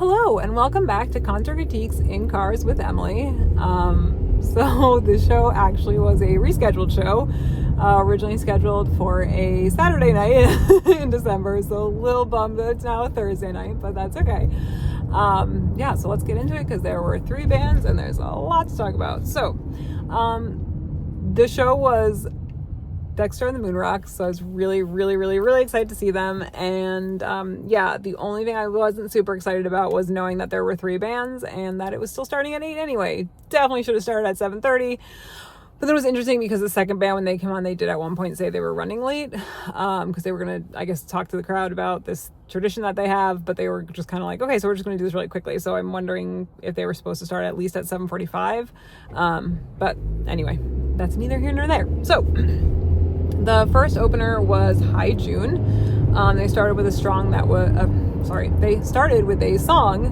Hello and welcome back to Concert Critiques in Cars with Emily. So the show actually was a rescheduled show, originally scheduled for a Saturday night in December, so a little bummed that it's now a Thursday night, but that's okay. So let's get into it because there were 3 bands and there's a lot to talk about. So the show was Dexter and the Moonrocks, so I was really excited to see them. And the only thing I wasn't super excited about was knowing that there were 3 bands and that it was still starting at 8 anyway. Definitely should have started at 7:30. But it was interesting because the second band, when they came on, they did at one point say they were running late because they were going to, I guess, talk to the crowd about this tradition that they have, but they were just kind of like, okay, so we're just going to do this really quickly. So I'm wondering if they were supposed to start at least at 7:45. But anyway, that's neither here nor there. So the first opener was High June. They started with a song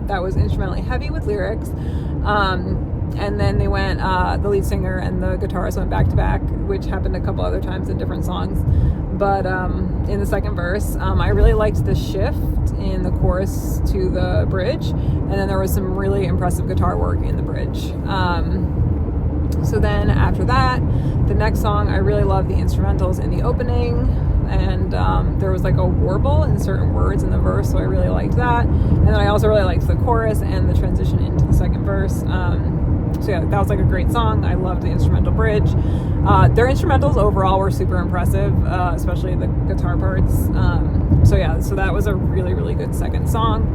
that was instrumentally heavy with lyrics. And then they went, the lead singer and the guitarist went back to back, which happened a couple other times in different songs. But in the second verse, I really liked the shift in the chorus to the bridge. And then there was some really impressive guitar work in the bridge. So then after that, the next song, I really loved the instrumentals in the opening, and there was like a warble in certain words in the verse, so I really liked that. And then I also really liked the chorus and the transition into the second verse. That was like a great song. I loved the instrumental bridge. Their instrumentals overall were super impressive, especially the guitar parts. So that was a really good second song.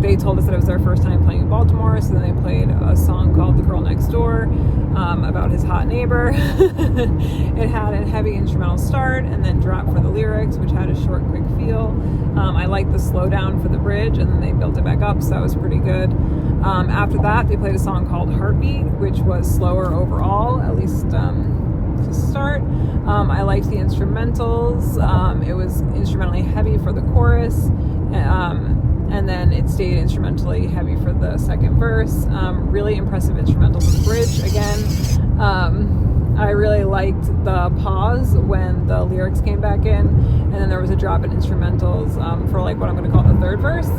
They told us that it was their first time playing in Baltimore, so then they played a song called The Girl Next Door, about his hot neighbor. It had a heavy instrumental start and then drop for the lyrics, which had a short, quick feel. I liked the slowdown for the bridge, and then they built it back up, so that was pretty good. After that, they played a song called Heartbeat, which was slower overall, at least to start. I liked the instrumentals. It was instrumentally heavy for the chorus, and then it stayed instrumentally heavy for the second verse. Really impressive instrumentals in the bridge again. I really liked the pause when the lyrics came back in, and then there was a drop in instrumentals for like what I'm going to call the third verse.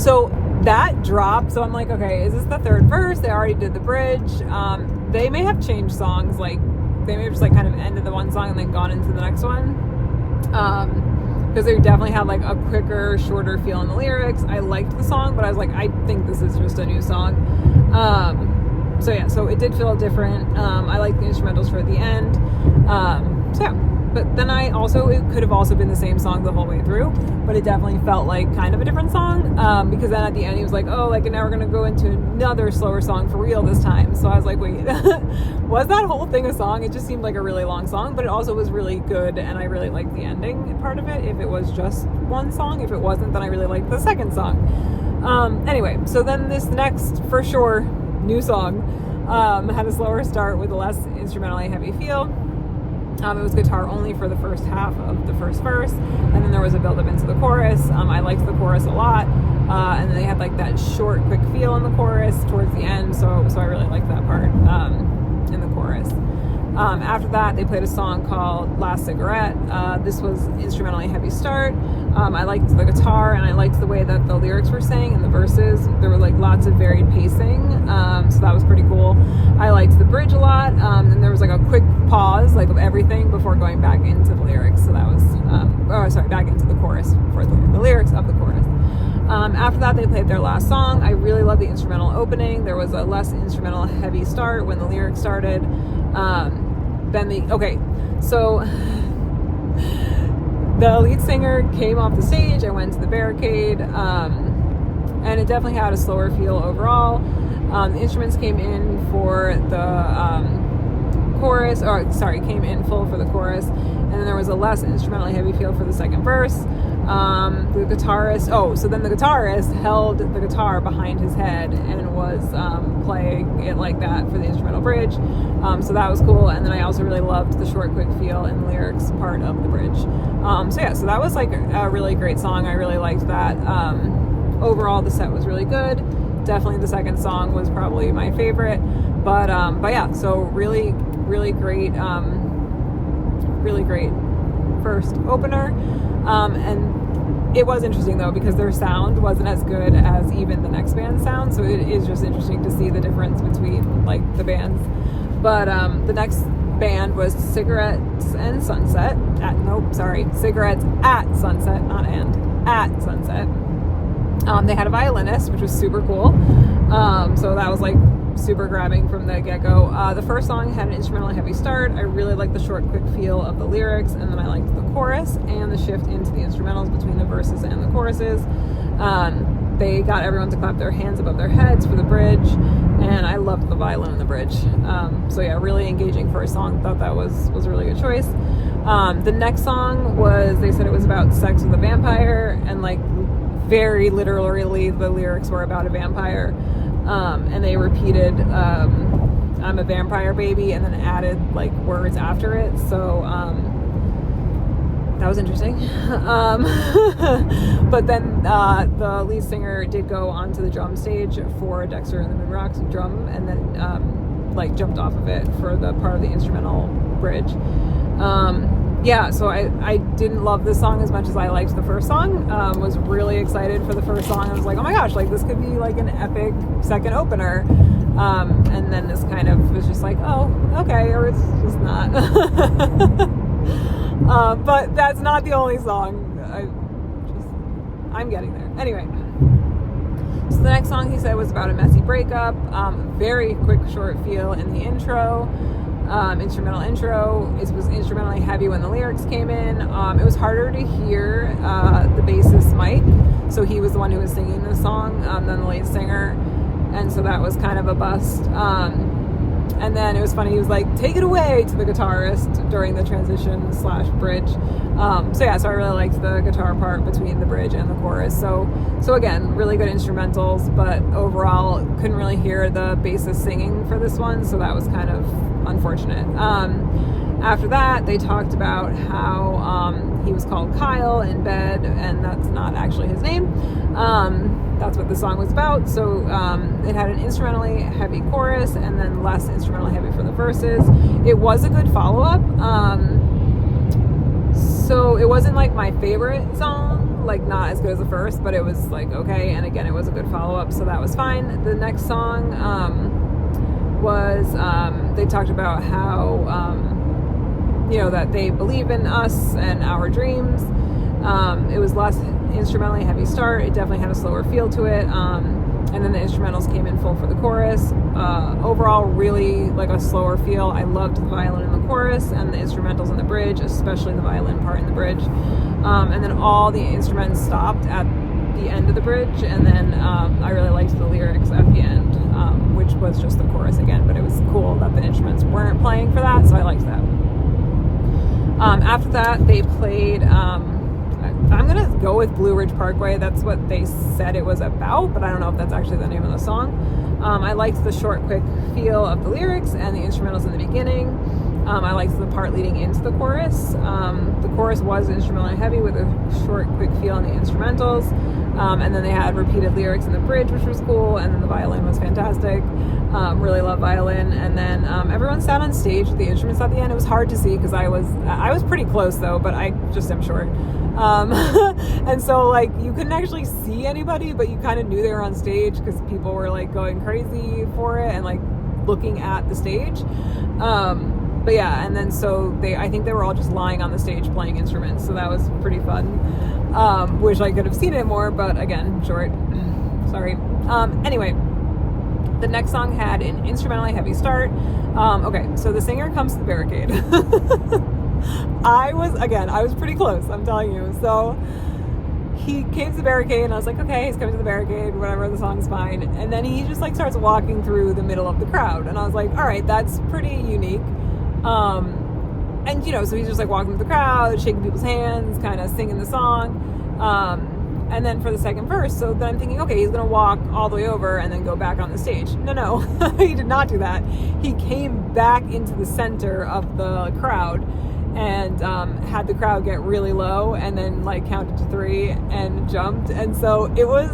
So that drop, so I'm like, okay, is this the third verse? They already did the bridge. They may have changed songs, like they may have just like kind of ended the one song and then gone into the next one. Because they definitely had like a quicker, shorter feel in the lyrics. I liked the song, but I was like, I think this is just a new song. So it did feel different. I liked the instrumentals for the end. But then it could have also been the same song the whole way through, but it definitely felt like kind of a different song, because then at the end he was like, oh, like, and now we're going to go into another slower song for real this time. So I was like, wait, was that whole thing a song? It just seemed like a really long song, but it also was really good, and I really liked the ending part of it, if it was just one song. If it wasn't, then I really liked the second song. Anyway, so then this next, for sure, new song had a slower start with a less instrumentally heavy feel. It was guitar only for the first half of the first verse, and then there was a build up into the chorus. I liked the chorus a lot, and then they had like that short, quick feel in the chorus towards the end, so I really liked that part in the chorus. After that, they played a song called Last Cigarette. This was instrumentally heavy start. I liked the guitar, and I liked the way that the lyrics were sang in the verses. There were like lots of varied pacing, so that was pretty cool. I liked the bridge a lot, and there was like a quick pause like of everything before going back into the lyrics. So that was, back into the chorus for the lyrics of the chorus. After that, they played their last song. I really loved the instrumental opening. There was a less instrumental heavy start when the lyrics started. So the lead singer came off the stage and went to the barricade, and it definitely had a slower feel overall. The instruments came in for the came in full for the chorus, and then there was a less instrumentally heavy feel for the second verse. The guitarist held the guitar behind his head and was playing it like that for the instrumental bridge, so that was cool. And then I also really loved the short, quick feel and lyrics part of the bridge. So that was like a really great song. I really liked that. Overall, the set was really good. Definitely the second song was probably my favorite, but so really great first opener. And it was interesting though, because their sound wasn't as good as even the next band's sound, so it is just interesting to see the difference between like the bands. But the next band was Cigarettes and Sunset. Cigarettes at Sunset, not and, at Sunset. They had a violinist, which was super cool. So that was like super grabbing from the get-go. The first song had an instrumentally heavy start. I really liked the short, quick feel of the lyrics, and then I liked the chorus and the shift into the instrumentals between the verses and the choruses. They got everyone to clap their hands above their heads for the bridge, and I loved the violin in the bridge. So yeah, really engaging for a song. Thought that was a really good choice. The next song was, they said it was about sex with a vampire, and like very literally the lyrics were about a vampire. And they repeated I'm a vampire baby, and then added like words after it. So that was interesting. But then the lead singer did go onto the drum stage for Dexter and the Moonrocks drum, and then like jumped off of it for the part of the instrumental bridge. Yeah, so I didn't love this song as much as I liked the first song. Was really excited for the first song. I was like, oh my gosh, like this could be like an epic second opener. And then this kind of was just like, oh, okay, or it's just not. But that's not the only song. I'm getting there. Anyway. So the next song, he said, was about a messy breakup. Very quick, short feel in the intro. Instrumental intro. It was instrumentally heavy when the lyrics came in. It was harder to hear the bassist Mike, so he was the one who was singing the song than the lead singer, and so that was kind of a bust. And then it was funny, he was like, take it away to the guitarist during the transition / bridge. So I really liked the guitar part between the bridge and the chorus. So again, really good instrumentals, but overall couldn't really hear the bassist singing for this one, so that was kind of unfortunate. After that, they talked about how he was called Kyle in bed, and that's not actually his name. That's what the song was about. So it had an instrumentally heavy chorus and then less instrumentally heavy for the verses. It was a good follow-up. So it wasn't like my favorite song, like not as good as the first, but it was like okay. And again, it was a good follow-up, so that was fine. The next song was they talked about how that they believe in us and our dreams. It was less instrumentally heavy start. It definitely had a slower feel to it. And then the instrumentals came in full for the chorus. Overall, really like a slower feel. I loved the violin in the chorus and the instrumentals in the bridge, especially the violin part in the bridge. And then all the instruments stopped at the end of the bridge, and then I really liked the lyrics at the end, which was just the chorus again, but it was cool that the instruments weren't playing for that, so I liked that. After that, they played I'm gonna go with Blue Ridge Parkway. That's what they said it was about, but I don't know if that's actually the name of the song. I liked the short, quick feel of the lyrics and the instrumentals in the beginning. I liked the part leading into the chorus. The chorus was instrumentally heavy with a short, quick feel in the instrumentals. And then they had repeated lyrics in the bridge, which was cool. And then the violin was fantastic. Really love violin. And then everyone sat on stage with the instruments at the end. It was hard to see because I was pretty close though, but I just am short. And so like you couldn't actually see anybody, but you kind of knew they were on stage because people were like going crazy for it and like looking at the stage. But yeah, and then so I think they were all just lying on the stage playing instruments, so that was pretty fun. Wish I could have seen it more, but again, short. Sorry. Anyway, the next song had an instrumentally heavy start. Okay, so the singer comes to the barricade. I was pretty close, I'm telling you. So he came to the barricade and I was like, okay, he's coming to the barricade, whatever, the song's fine. And then he just like starts walking through the middle of the crowd. And I was like, all right, that's pretty unique. And so he's just like walking through the crowd, shaking people's hands, kind of singing the song. And then for the second verse, so then I'm thinking, okay, he's going to walk all the way over and then go back on the stage. No, he did not do that. He came back into the center of the crowd and had the crowd get really low and then like counted to 3 and jumped. And so it was,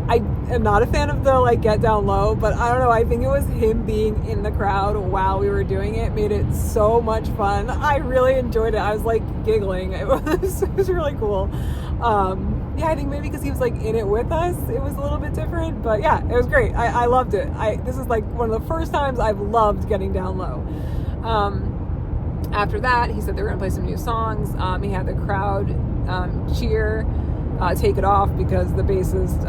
I am not a fan of the like get down low, but I don't know, I think it was him being in the crowd while we were doing it made it so much fun. I really enjoyed it. I was like giggling. It was really cool. Yeah, I think maybe because he was like in it with us, it was a little bit different. But yeah, it was great. I loved it. This is like one of the first times I've loved getting down low. After that, he said they were going to play some new songs. He had the crowd cheer, take it off because the bassist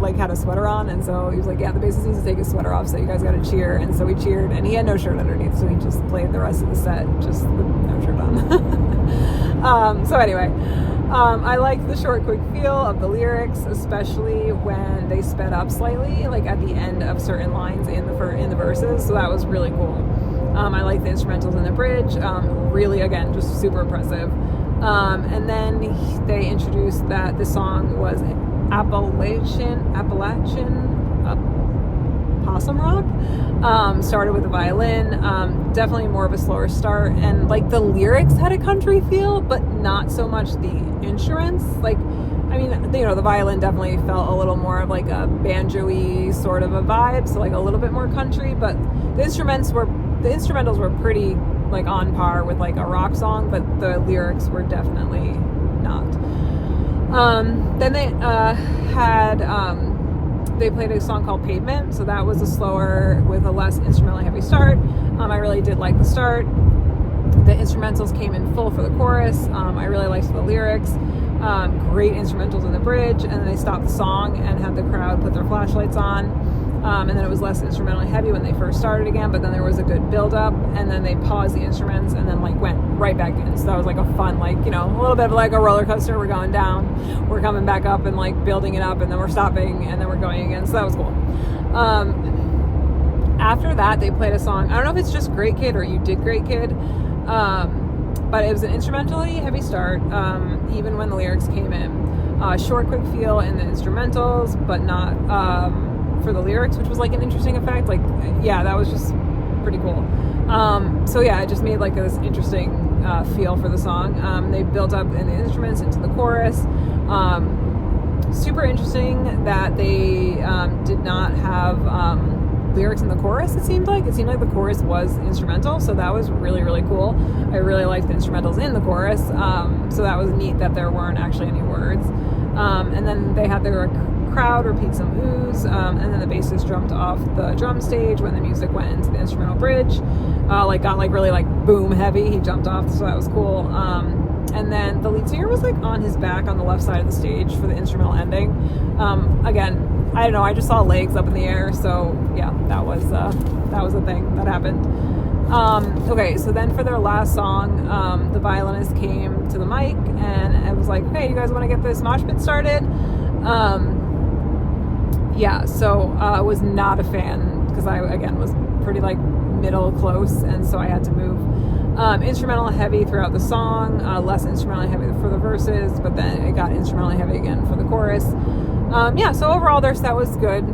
like had a sweater on, and so he was like, yeah, the bassist needs to take his sweater off, so you guys got to cheer. And so we cheered, and he had no shirt underneath, so he just played the rest of the set just with no shirt on. So anyway, I liked the short, quick feel of the lyrics, especially when they sped up slightly, like at the end of certain lines in the verses. So that was really cool. I liked the instrumentals in the bridge. Really, again, just super impressive. And then they introduced that the song was Appalachian possum rock. Started with a violin. Definitely more of a slower start, and like the lyrics had a country feel, but not so much the instruments. Like, I mean, you know, the violin definitely felt a little more of like a banjo-y sort of a vibe, so like a little bit more country, but the instrumentals were pretty like on par with like a rock song, but the lyrics were definitely not. Then they they played a song called Pavement, so that was a slower with a less instrumentally heavy start. I really did like the start. The instrumentals came in full for the chorus. I really liked the lyrics. Great instrumentals in the bridge, and then they stopped the song and had the crowd put their flashlights on. And then it was less instrumentally heavy when they first started again, but then there was a good build up, and then they paused the instruments and then like went right back in. So that was like a fun, like, you know, a little bit of like a roller coaster. We're going down, we're coming back up and like building it up, and then we're stopping, and then we're going again. So that was cool. After that, they played a song. I don't know if it's just Great Kid or You Did Great Kid, but it was an instrumentally heavy start, even when the lyrics came in. Short, quick feel in the instrumentals, but not for the lyrics, which was like an interesting effect. Like, yeah, that was just pretty cool. So yeah, it just made like this interesting feel for the song. They built up in the instruments into the chorus. Super interesting that they did not have lyrics in the chorus. It seemed like the chorus was instrumental, so that was really, really cool. I really liked the instrumentals in the chorus, so that was neat that there weren't actually any words. And then they had their crowd repeat some oohs, and then the bassist jumped off the drum stage when the music went into the instrumental bridge. Got like really like boom heavy. He jumped off, so that was cool. And then the lead singer was like on his back on the left side of the stage for the instrumental ending. Again, I don't know, I just saw legs up in the air, so yeah, that was a thing that happened. Okay, so then for their last song, the violinist came to the mic and it was like, hey, you guys want to get this mosh pit started? Yeah, so I was not a fan because I, again, was pretty like middle close, and so I had to move. Instrumental heavy throughout the song, less instrumentally heavy for the verses, but then it got instrumentally heavy again for the chorus. Yeah, so overall their set was good.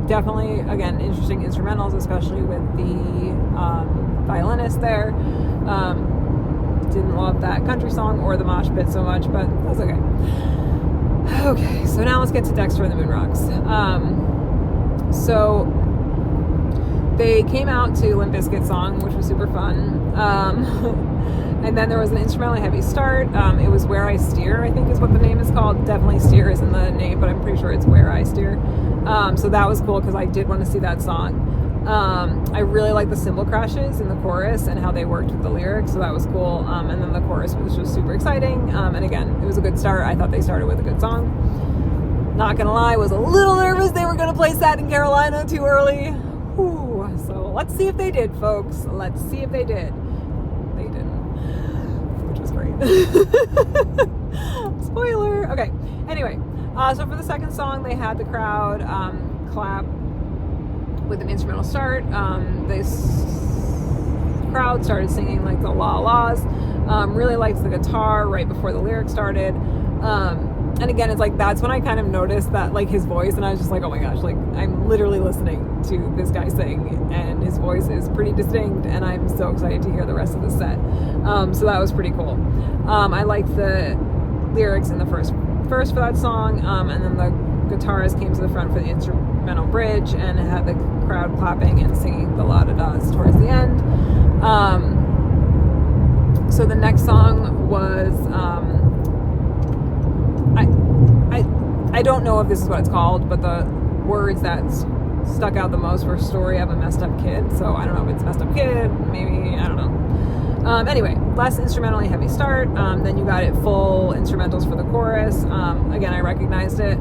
Definitely, again, interesting instrumentals, especially with the violinist there. Didn't love that country song or the mosh pit so much, but that's okay. Okay, so now let's get to Dexter and the Moonrocks. So they came out to Limp Bizkit's song, which was super fun. And then there was an instrumentally heavy start. It was Where I Steer, I think is what the name is called. Definitely Steer is in the name, but I'm pretty sure it's Where I Steer. So that was cool because I did want to see that song. I really like the cymbal crashes in the chorus and how they worked with the lyrics, so that was cool. And then the chorus was just super exciting. And again, it was a good start. I thought they started with a good song. Not gonna lie, I was a little nervous they were gonna play Satin Carolina too early. Whew. So let's see if they did, folks. Let's see if they did. They didn't, which was great. Spoiler. Okay. Anyway, so for the second song, they had the crowd clap with an instrumental start. This crowd started singing like the La La's. Really liked the guitar right before the lyrics started. And again, it's like that's when I kind of noticed that like his voice, and I was just like, oh my gosh, like I'm literally listening to this guy sing, and his voice is pretty distinct, and I'm so excited to hear the rest of the set. So that was pretty cool. I liked the lyrics in the first verse for that song, and then the guitarist came to the front for the instrumental bridge and had the crowd clapping and singing the la-da-das towards the end. So the next song was I don't know if this is what it's called, but the words that stuck out the most were story of a messed up kid. So I don't know if it's messed up kid, maybe, I don't know. Anyway, less instrumentally heavy start. Then you got it full instrumentals for the chorus. Again, I recognized it.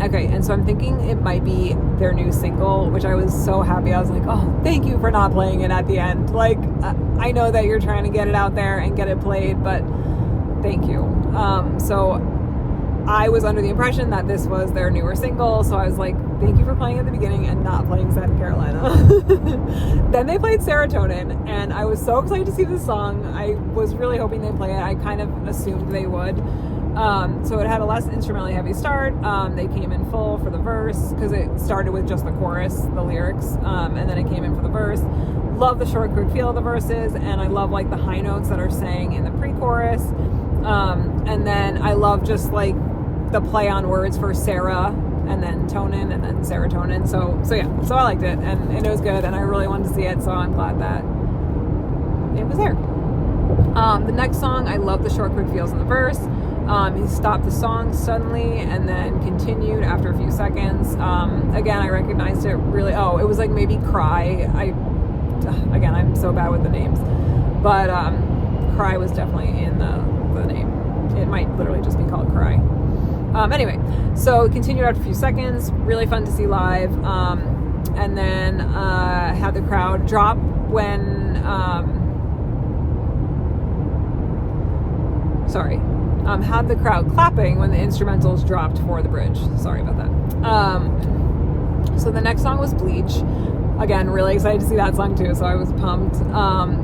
Okay, and so I'm thinking it might be their new single, which I was so happy. I was like, oh, thank you for not playing it at the end. Like, I know that you're trying to get it out there and get it played, but thank you. So I was under the impression that this was their newer single, so I was like, thank you for playing at the beginning and not playing South Carolina. Then they played Serotonin, and I was so excited to see this song. I was really hoping they'd play it. I kind of assumed they would. So it had a less instrumentally heavy start. They came in full for the verse, because it started with just the chorus, the lyrics, and then it came in for the verse. Love the short, quick feel of the verses, and I love like the high notes that are sang in the pre-chorus. And then I love just like the play on words for Sarah, and then tonin, and then serotonin. So yeah, so I liked it, and it was good, and I really wanted to see it, so I'm glad that it was there. The next song, I love the short, quick feels in the verse. He stopped the song suddenly and then continued after a few seconds. Again, I recognized it really. Oh, it was like maybe Cry. Again, I'm so bad with the names, but Cry was definitely in the name. It might literally just be called Cry. Anyway, so it continued after a few seconds. Really fun to see live. And then had the crowd drop when. Had the crowd clapping when the instrumentals dropped for the bridge. Sorry about that. So the next song was Bleach. Again, really excited to see that song too, so I was pumped.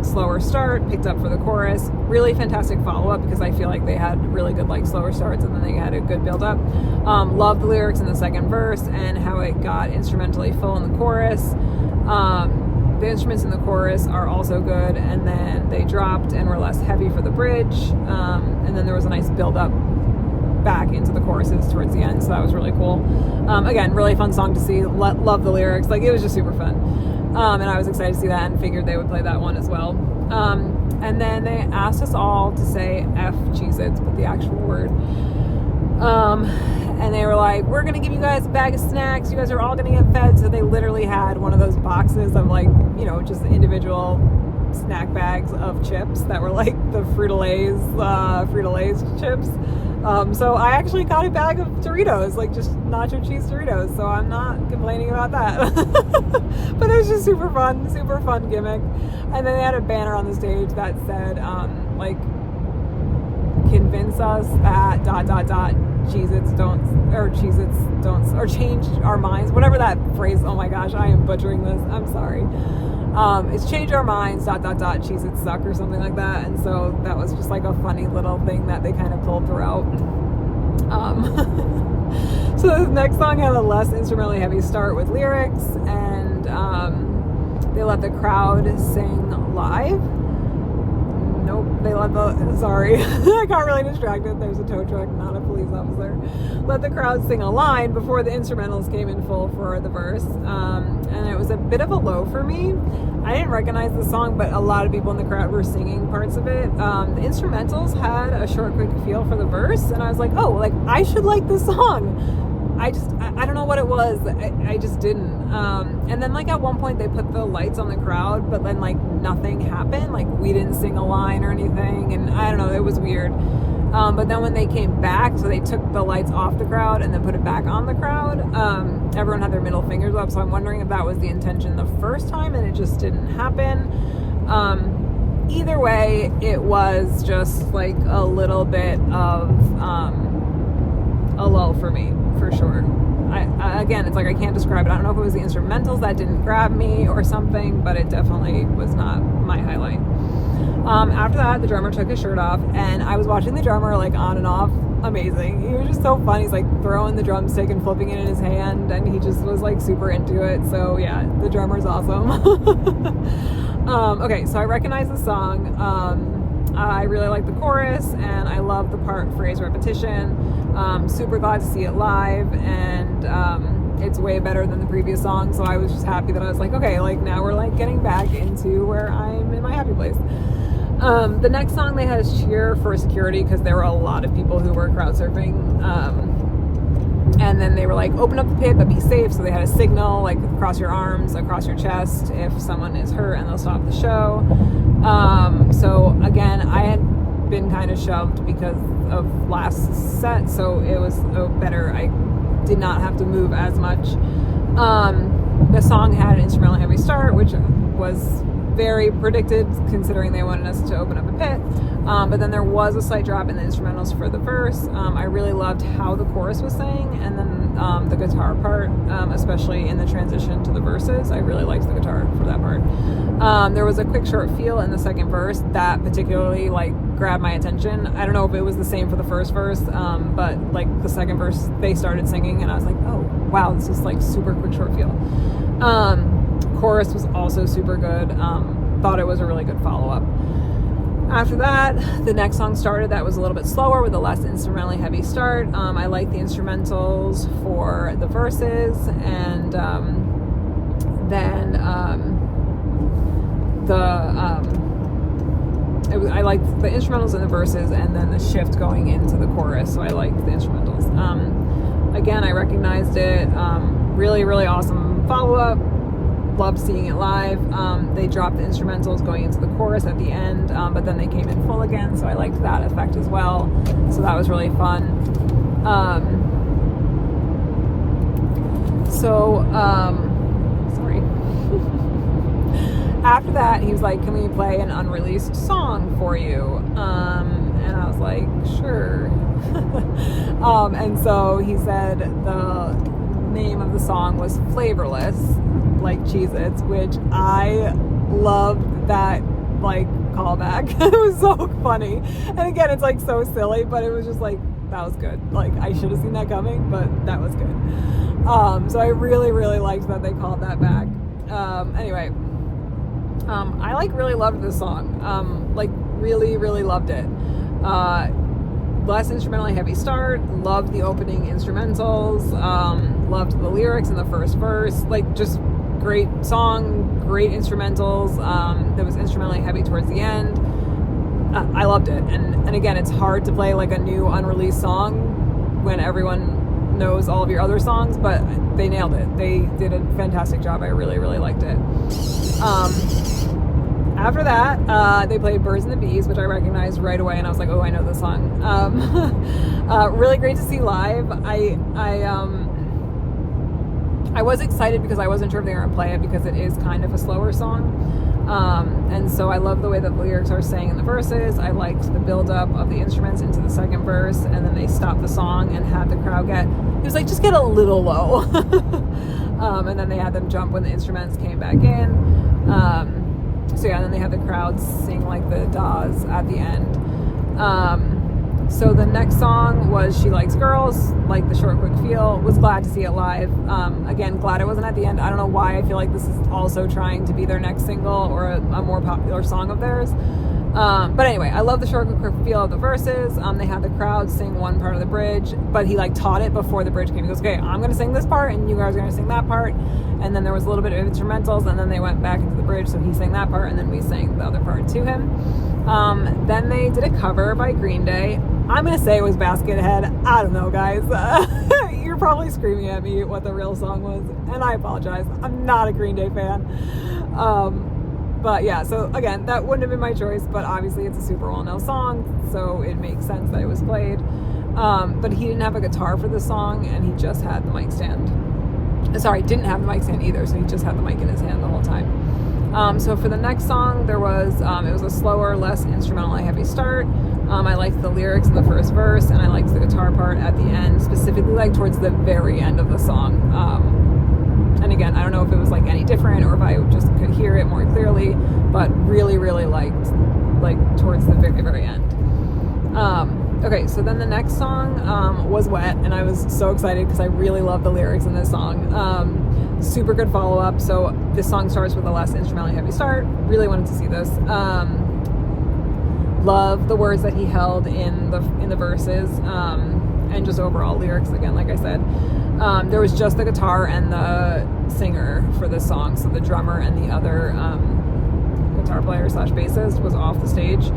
Slower start, picked up for the chorus. Really fantastic follow-up, because I feel like they had really good like slower starts, and then they had a good build-up. Loved the lyrics in the second verse and how it got instrumentally full in the chorus. The instruments in the chorus are also good, and then they dropped and were less heavy for the bridge, and then there was a nice build-up back into the choruses towards the end, so that was really cool. Again, really fun song to see. Love the lyrics. Like, it was just super fun, and I was excited to see that and figured they would play that one as well. And then they asked us all to say F Cheez-Its, but the actual word. And they were like, we're going to give you guys a bag of snacks. You guys are all going to get fed. So they literally had one of those boxes of like, you know, just individual snack bags of chips that were like the Frito-Lay's chips. So I actually got a bag of Doritos, like just nacho cheese Doritos. So I'm not complaining about that. But it was just super fun gimmick. And then they had a banner on the stage that said, like, convince us that ... Cheez-Its don't, or change our minds, whatever that phrase. Oh my gosh, I am butchering this. I'm sorry. It's change our minds ... Cheez-Its suck, or something like that. And so that was just like a funny little thing that they kind of pulled throughout. So this next song had a less instrumentally heavy start with lyrics, and they let the crowd sing live. Nope, they let sorry, I got really distracted. There's a tow truck, not a police officer. Let the crowd sing a line before the instrumentals came in full for the verse. And it was a bit of a low for me. I didn't recognize the song, but a lot of people in the crowd were singing parts of it. The instrumentals had a short, quick feel for the verse, and I was like, oh, like, I should like this song. I don't know what it was. I just didn't. And then like at one point they put the lights on the crowd, but then like nothing happened. Like we didn't sing a line or anything, and I don't know, it was weird. But then when they came back, so they took the lights off the crowd and then put it back on the crowd, everyone had their middle fingers up, so I'm wondering if that was the intention the first time and it just didn't happen. Either way, it was just like a little bit of a lull for me, for sure. Again, it's like I can't describe it. I don't know if it was the instrumentals that didn't grab me or something, but it definitely was not my highlight. After that, the drummer took his shirt off, and I was watching the drummer like on and off. Amazing. He was just so fun. He's like throwing the drumstick and flipping it in his hand, and he just was like super into it. So yeah, the drummer's awesome. Okay, so I recognize the song. I really like the chorus, and I love the part phrase repetition. Super glad to see it live, and it's way better than the previous song, so I was just happy that I was like, okay, like now we're like getting back into where I'm in my happy place. The next song they had is Cheer for Security, because there were a lot of people who were crowd surfing. And then they were like, open up the pit, but be safe. So they had a signal, like, across your arms, across your chest, if someone is hurt, and they'll stop the show. So again, I had been kind of shoved because of last set, so it was better. I did not have to move as much. The song had an instrumental heavy start, which was very predicted considering they wanted us to open up a pit. But then there was a slight drop in the instrumentals for the verse. I really loved how the chorus was sang, and then the guitar part, especially in the transition to the verses. I really liked the guitar for that part. There was a quick short feel in the second verse that particularly like grabbed my attention. I don't know if it was the same for the first verse, but like the second verse they started singing and I was like, oh wow, this is like super quick short feel. Chorus was also super good. Thought it was a really good follow-up. After that, the next song started that was a little bit slower with a less instrumentally heavy start. I liked the instrumentals for the verses, and then I liked the instrumentals in the verses, and then the shift going into the chorus, so I liked the instrumentals. Again, I recognized it. Really, really awesome follow-up. Loved seeing it live. They dropped the instrumentals going into the chorus at the end, but then they came in full again, so I liked that effect as well. So that was really fun. Sorry. After that, he was like, can we play an unreleased song for you? And I was like, sure. And so he said the name of the song was Flavorless, like Cheez-Its, which I loved that like callback. It was so funny. And again, it's like so silly, but it was just like, that was good. Like, I should have seen that coming, but that was good. So I really, really liked that they called that back. Anyway, I like really loved this song. Like really, really loved it. Less instrumentally heavy start, loved the opening instrumentals, loved the lyrics in the first verse, like just great song, great instrumentals. That was instrumentally heavy towards the end. I loved it. And again, it's hard to play like a new unreleased song when everyone knows all of your other songs, but they nailed it. They did a fantastic job. I really, really liked it. After that, they played Birds and the Bees, which I recognized right away, and I was like, oh, I know this song. Really great to see live. I was excited because I wasn't sure if they were going to play it because it is kind of a slower song. And so I love the way that the lyrics are sang in the verses. I liked the build-up of the instruments into the second verse, and then they stopped the song and had the crowd it was like, just get a little low. And then they had them jump when the instruments came back in. So yeah, and then they had the crowd sing like the Dawes at the end. So the next song was She Likes Girls, like the short quick feel. Was glad to see it live. Again, glad it wasn't at the end. I don't know why I feel like this is also trying to be their next single or a more popular song of theirs. But anyway, I love the short quick feel of the verses. They had the crowd sing one part of the bridge, but he like taught it before the bridge came. He goes, okay, I'm going to sing this part and you guys are going to sing that part. And then there was a little bit of instrumentals, and then they went back into the bridge, so he sang that part, and then we sang the other part to him. Then they did a cover by Green Day. I'm going to say it was Basket Head. I don't know, guys. You're probably screaming at me what the real song was, and I apologize. I'm not a Green Day fan. But yeah, so again, that wouldn't have been my choice, but obviously it's a super well-known song, so it makes sense that it was played. But he didn't have a guitar for this song, and he just had the mic stand. Sorry, didn't have the mic stand either, so he just had the mic in his hand the whole time. So for the next song, there was, it was a slower, less instrumentally heavy start. I liked the lyrics in the first verse, and I liked the guitar part at the end, specifically like towards the very end of the song. And again, I don't know if it was like any different or if I just could hear it more clearly, but really, really liked like towards the very, very end. Okay, so then the next song was Wet, and I was so excited because I really love the lyrics in this song. Super good follow-up. So this song starts with a less instrumentally heavy start. Really wanted to see this. Love the words that he held in the verses, and just overall lyrics. Again, like I said, there was just the guitar and the singer for this song, so the drummer and the other guitar player / bassist was off the stage.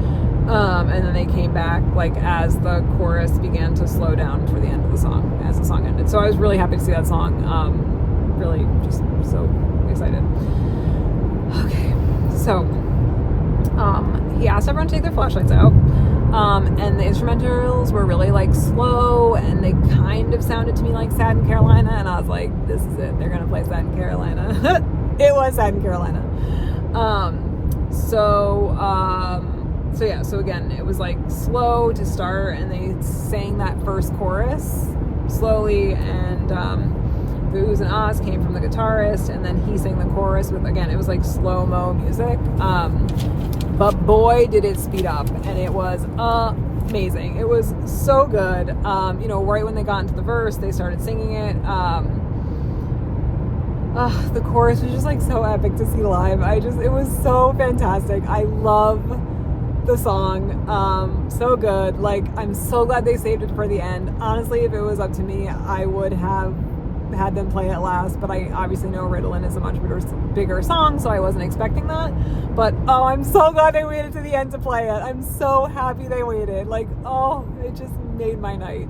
And then they came back like as the chorus began to slow down for the end of the song, as the song ended. So I was really happy to see that song. Really just so excited. Okay, so he asked everyone to take their flashlights out, and the instrumentals were really like slow, and they kind of sounded to me like Sad in Carolina, and I was like, this is it, they're gonna play Sad in Carolina. It was Sad in Carolina. So again, it was like slow to start, and they sang that first chorus slowly, and the oohs and ahs came from the guitarist, and then he sang the chorus with, again, it was like slow-mo music, but boy did it speed up, and it was amazing. It was so good. Right when they got into the verse, they started singing it. The chorus was just like so epic to see live. It was so fantastic. I love the song, so good. Like, I'm so glad they saved it for the end. Honestly, if it was up to me, I would have had them play it last, but I obviously know Ritalin is a much bigger song, so I wasn't expecting that. But I'm so glad they waited to the end to play it. I'm so happy they waited. Like, it just made my night.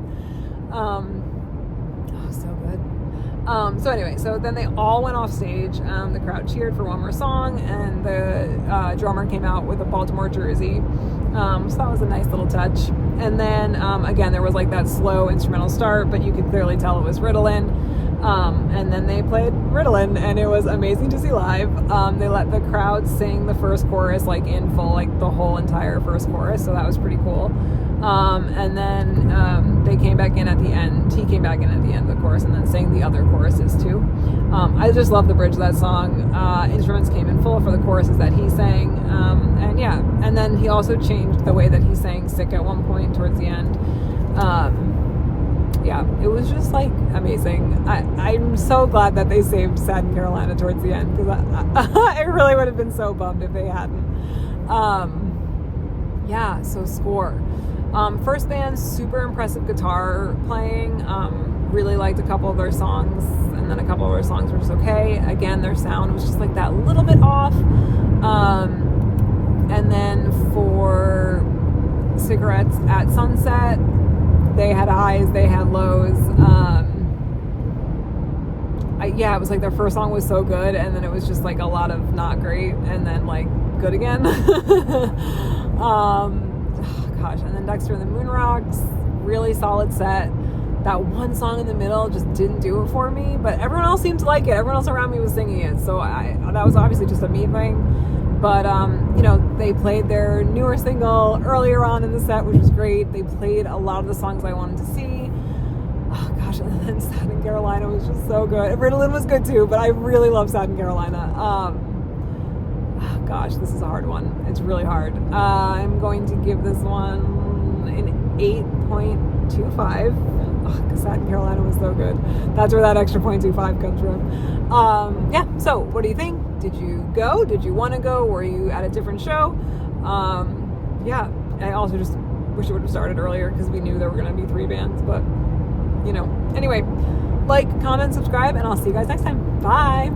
So good. So anyway, so then they all went off stage. The crowd cheered for one more song, and the drummer came out with a Baltimore jersey. So that was a nice little touch. And then again, there was like that slow instrumental start, but you could clearly tell it was Ritalin. And then they played Ritalin, and it was amazing to see live. They let the crowd sing the first chorus like in full, like the whole entire first chorus, so that was pretty cool. And then they came back in at the end. He came back in at the end of the chorus and then sang the other choruses too. I just love the bridge of that song. Instruments came in full for the choruses that he sang. And then he also changed the way that he sang Sick at one point towards the end. It was just like amazing. I'm so glad that they saved Sad in Carolina towards the end, because I really would have been so bummed if they hadn't. So score. First band, super impressive guitar playing. Really liked a couple of their songs, and then a couple of their songs were just okay. Again, their sound was just like that little bit off. And then for Cigarettes at Sunset, they had highs, they had lows. It was like their first song was so good, and then it was just like a lot of not great, and then like good again. And then Dexter and the Moonrocks, really solid set. That one song in the middle just didn't do it for me, but everyone else seemed to like it. Everyone else around me was singing it, so that was obviously just a me thing. But they played their newer single earlier on in the set, which was great. They played a lot of the songs I wanted to see. And then Sad in Carolina was just so good. Ritalin was good too, but I really love Sad in Carolina. This is a hard one. It's really hard. I'm going to give this one an 8.25. Because Sad in Carolina was so good. That's where that extra 0.25 comes from. So what do you think? Did you go? Did you want to go? Were you at a different show? I also just wish it would have started earlier, because we knew there were going to be 3 bands, but anyway, like, comment, subscribe, and I'll see you guys next time. Bye.